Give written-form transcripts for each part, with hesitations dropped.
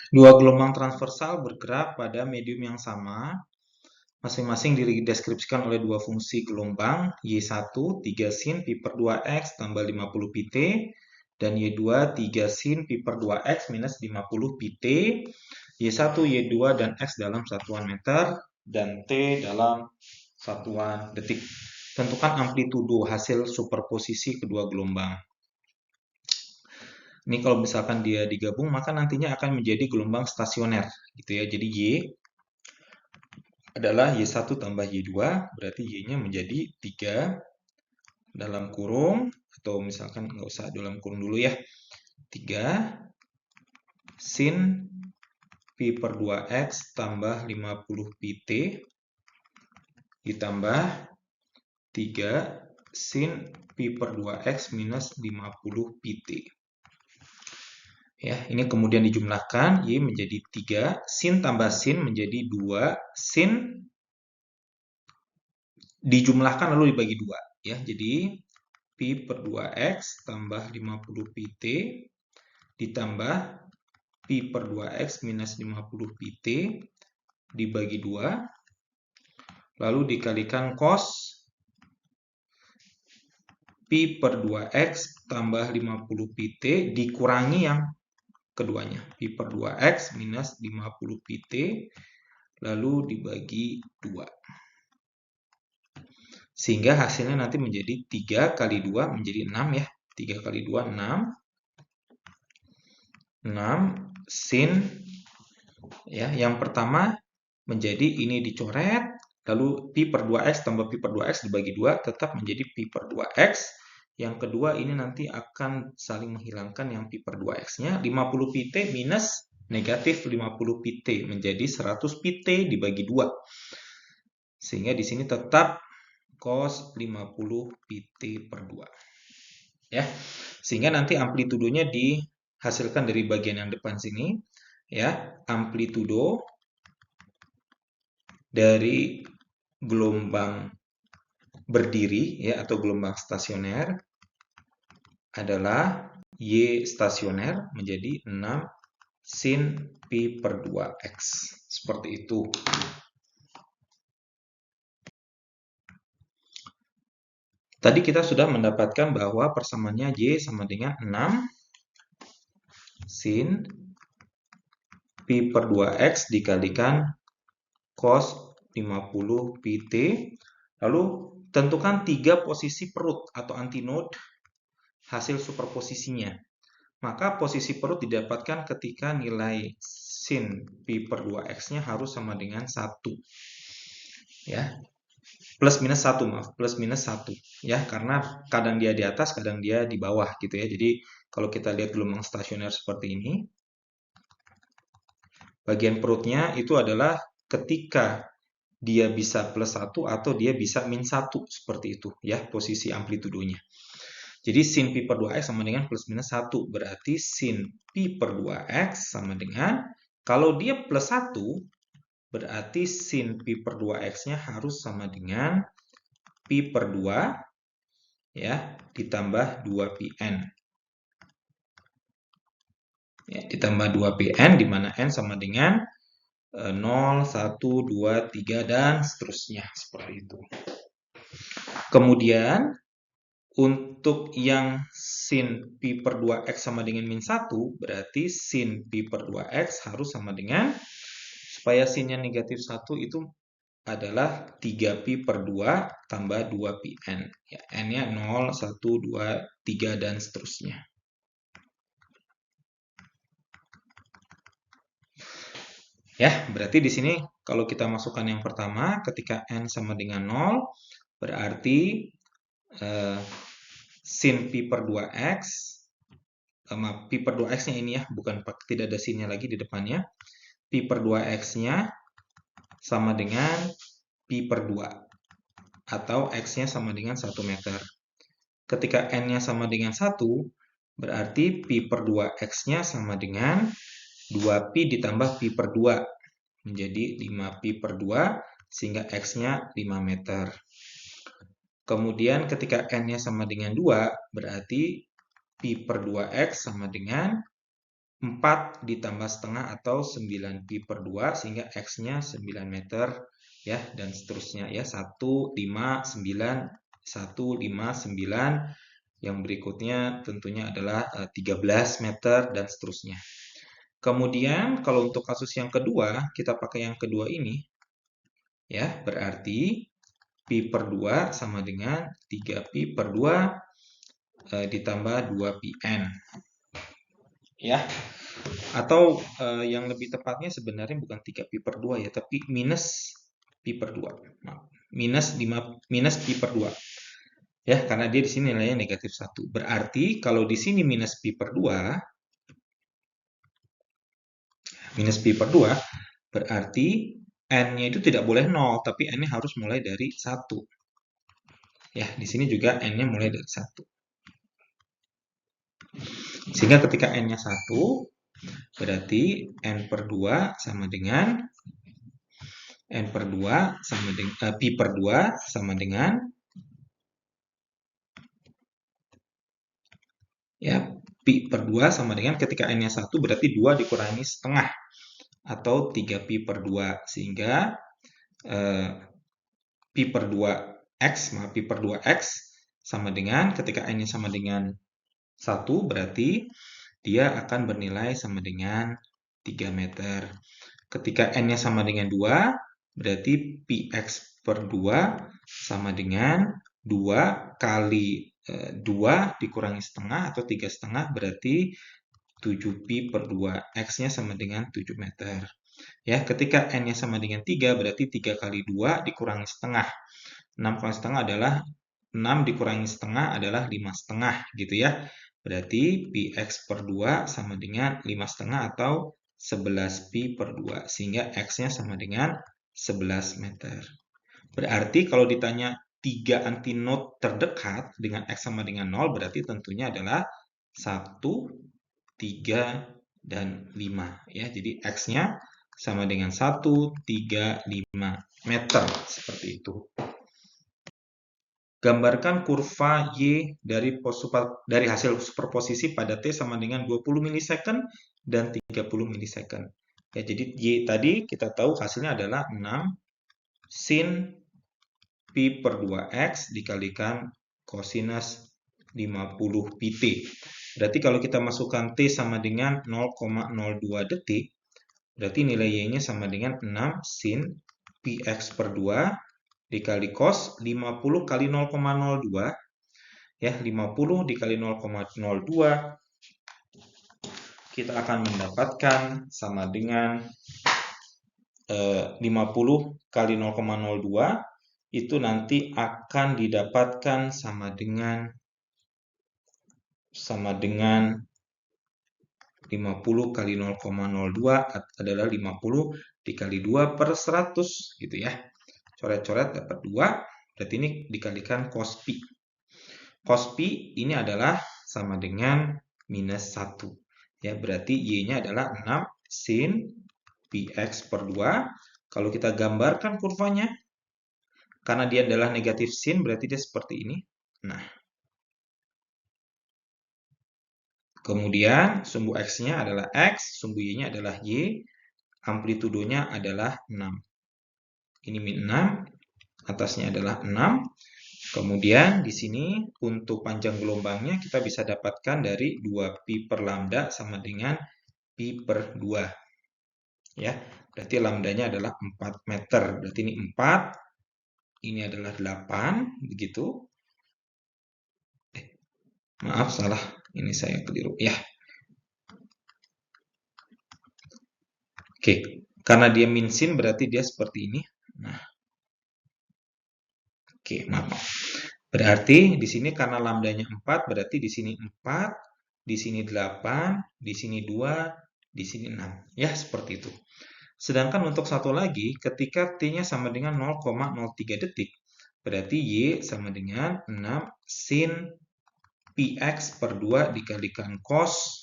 Dua gelombang transversal bergerak pada medium yang sama, masing-masing dideskripsikan oleh dua fungsi gelombang, Y1 3 sin pi per 2x tambah 50 pi t, dan Y2 3 sin pi per 2x minus 50 pi t, Y1, Y2 dan X dalam satuan meter, dan T dalam satuan detik. Tentukan amplitudo hasil superposisi kedua gelombang. Ini kalau misalkan dia digabung, maka nantinya akan menjadi gelombang stasioner, gitu ya. Jadi Y adalah Y1 tambah Y2, berarti Y-nya menjadi 3 dalam kurung, atau misalkan nggak usah dalam kurung dulu ya, 3 sin pi per 2x tambah 50 pi t ditambah 3 sin pi per 2x minus 50 pi t. Ya, ini kemudian dijumlahkan, Y menjadi 3, sin tambah sin menjadi 2, sin dijumlahkan lalu dibagi 2. Ya, jadi pi per 2x tambah 50 pi t ditambah pi per 2x minus 50 pi t dibagi 2, lalu dikalikan cos pi per 2x tambah 50 pi t dikurangi yang keduanya, pi per 2x minus 50 pi t, lalu dibagi 2. Sehingga hasilnya nanti menjadi 3 kali 2 menjadi 6 ya. 3 kali 2, 6. 6 sin, ya, yang pertama menjadi ini dicoret, lalu pi per 2x tambah pi per 2x dibagi 2 tetap menjadi pi per 2x. Yang kedua ini nanti akan saling menghilangkan yang pi per 2x-nya, 50 pi t minus negatif 50 pi t menjadi 100 pi t dibagi 2. Sehingga di sini tetap cos 50 pi t per 2. Ya. Sehingga nanti amplitudonya dihasilkan dari bagian yang depan sini, ya. Amplitudo dari gelombang berdiri, ya, atau gelombang stasioner adalah Y stasioner menjadi 6 sin pi per 2x. Seperti itu. Tadi kita sudah mendapatkan bahwa persamaannya Y sama dengan 6 sin pi per 2x dikalikan cos 50 pi t. Lalu tentukan 3 posisi perut atau antinode hasil superposisinya. Maka posisi perut didapatkan ketika nilai sin pi per 2x-nya harus sama dengan 1. Ya. Plus minus 1, maaf. Plus minus 1. Ya, karena kadang dia di atas, kadang dia di bawah gitu ya. Jadi kalau kita lihat gelombang stasioner seperti ini, bagian perutnya itu adalah ketika dia bisa plus 1 atau dia bisa min 1, seperti itu ya posisi amplitudonya. Jadi sin pi per 2x sama dengan plus minus 1, berarti sin pi per 2x sama dengan, kalau dia plus 1, berarti sin pi per 2x-nya harus sama dengan pi per 2 ya ditambah 2πn. Ya, ditambah 2πn di mana n sama dengan 0, 1, 2, 3, dan seterusnya. Seperti itu. Kemudian, untuk yang sin pi per 2x sama dengan min 1, berarti sin pi per 2x harus sama dengan, supaya sinnya negatif 1 itu adalah 3pi per 2 tambah 2πn. Ya, n-nya 0, 1, 2, 3, dan seterusnya. Ya, berarti di sini kalau kita masukkan yang pertama, ketika n sama dengan 0, berarti sin pi per 2x, maaf, pi per 2x-nya ini ya, bukan tidak ada sinnya lagi di depannya. Pi per 2x-nya sama dengan pi per 2, atau x-nya sama dengan 1 meter. Ketika n-nya sama dengan 1, berarti pi per 2x-nya sama dengan 2pi ditambah pi per 2, menjadi 5pi per 2, sehingga x-nya 5 meter. Kemudian ketika n-nya sama dengan 2, berarti pi per 2x sama dengan 4 ditambah setengah atau 9pi per 2 sehingga X-nya 9 meter ya, dan seterusnya ya, 1, 5, 9, 1, 5, 9, yang berikutnya tentunya adalah 13 meter dan seterusnya. Kemudian kalau untuk kasus yang kedua, kita pakai yang kedua ini ya, berarti pi per 2 sama dengan 3pi per 2 ditambah 2pn ya. Atau yang lebih tepatnya sebenarnya bukan 3pi per 2 ya, tapi minus pi per 2. Maaf. Minus pi per 2. Ya, karena dia di sini nilainya negatif 1. Berarti kalau di sini minus pi per 2, berarti n-nya itu tidak boleh 0, tapi n-nya harus mulai dari 1. Ya, di sini juga n-nya mulai dari 1. Sehingga ketika n-nya 1, berarti n per 2 sama dengan n per 2 sama dengan pi per 2 sama dengan ya, pi per 2 sama dengan ketika n-nya 1 berarti 2 dikurangi setengah atau 3pi per 2 sehingga pi per 2x pi per 2x sama dengan ketika n-nya sama dengan 1 berarti dia akan bernilai sama dengan 3 meter. Ketika n-nya sama dengan 2, berarti px per 2 sama dengan 2 kali 2 dikurangi setengah atau 3 setengah berarti 7pi per 2. X-nya sama dengan 7 meter. Ya, ketika n-nya sama dengan 3, berarti 3 kali 2 dikurangi setengah. 6 kali setengah adalah 6 dikurangi setengah adalah 5 setengah gitu ya. Berarti px per 2 sama dengan 5 setengah atau 11pi per 2. Sehingga x-nya sama dengan 11 meter. Berarti kalau ditanya 3 antinode terdekat dengan x sama dengan 0, berarti tentunya adalah 1, 3, dan 5. Ya, jadi x-nya sama dengan 1, 3, 5 meter. Seperti itu. Gambarkan kurva Y dari hasil superposisi pada T sama dengan 20 milisecond dan 30 milisecond. Ya, jadi Y tadi kita tahu hasilnya adalah 6 sin pi per 2x dikalikan kosinus 50 pt. Berarti kalau kita masukkan T sama dengan 0,02 detik, berarti nilai Y-nya sama dengan 6 sin px per 2 dikali cos 50 kali 0,02 ya, 50 dikali 0,02 kita akan mendapatkan sama dengan 50 kali 0,02 itu nanti akan didapatkan sama dengan 50 kali 0,02 adalah 50 dikali 2 per 100 gitu ya. Coret-coret dapat 2, berarti ini dikalikan cos pi. Cos pi ini adalah sama dengan minus 1. Ya, berarti Y-nya adalah 6 sin px per 2. Kalau kita gambarkan kurvanya, karena dia adalah negatif sin, berarti dia seperti ini. Nah, kemudian sumbu X-nya adalah X, sumbu Y-nya adalah Y, amplitudonya adalah 6. Ini min 6, atasnya adalah 6. Kemudian di sini untuk panjang gelombangnya kita bisa dapatkan dari 2pi per lambda sama dengan pi per 2. Ya, berarti lambdanya adalah 4 meter. Berarti ini 4, ini adalah 8, begitu. Maaf, salah. Ini saya keliru. Ya. Oke, karena dia min sin berarti dia seperti ini. Nah. Oke, maaf. Berarti di sini karena lambdanya 4, berarti di sini 4, di sini 8, di sini 2, di sini 6. Ya, seperti itu. Sedangkan untuk satu lagi, ketika T-nya sama dengan 0,03 detik, berarti Y sama dengan 6 sin px per 2 dikalikan cos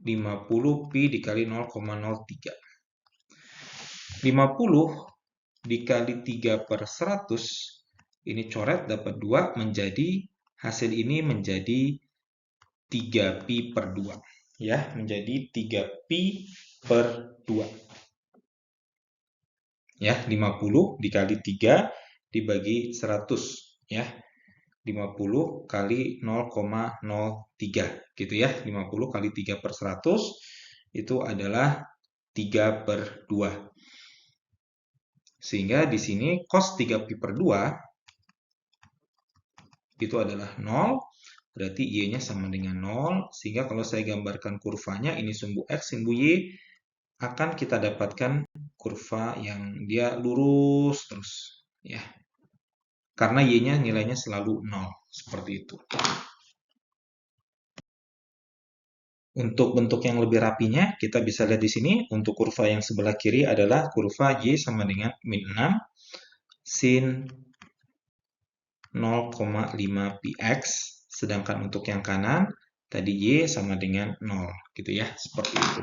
50 pi dikali 0,03. 50 dikali 3 per 100, ini coret dapat 2 menjadi, hasil ini menjadi 3pi per 2. ya menjadi 3pi per 2. Ya, 50 dikali 3 dibagi 100 ya. 50 kali 0,03 gitu ya. 50 kali 3 per 100 itu adalah 3 per 2. Sehingga di sini cos 3pi per 2 itu adalah 0, berarti Y-nya sama dengan 0, sehingga kalau saya gambarkan kurvanya, ini sumbu X, sumbu Y, akan kita dapatkan kurva yang dia lurus terus, ya. Karena Y-nya nilainya selalu 0, seperti itu. Untuk bentuk yang lebih rapinya, kita bisa lihat di sini, untuk kurva yang sebelah kiri adalah kurva Y sama dengan min 6, sin 0,5px, sedangkan untuk yang kanan tadi Y sama dengan 0 gitu ya, seperti itu.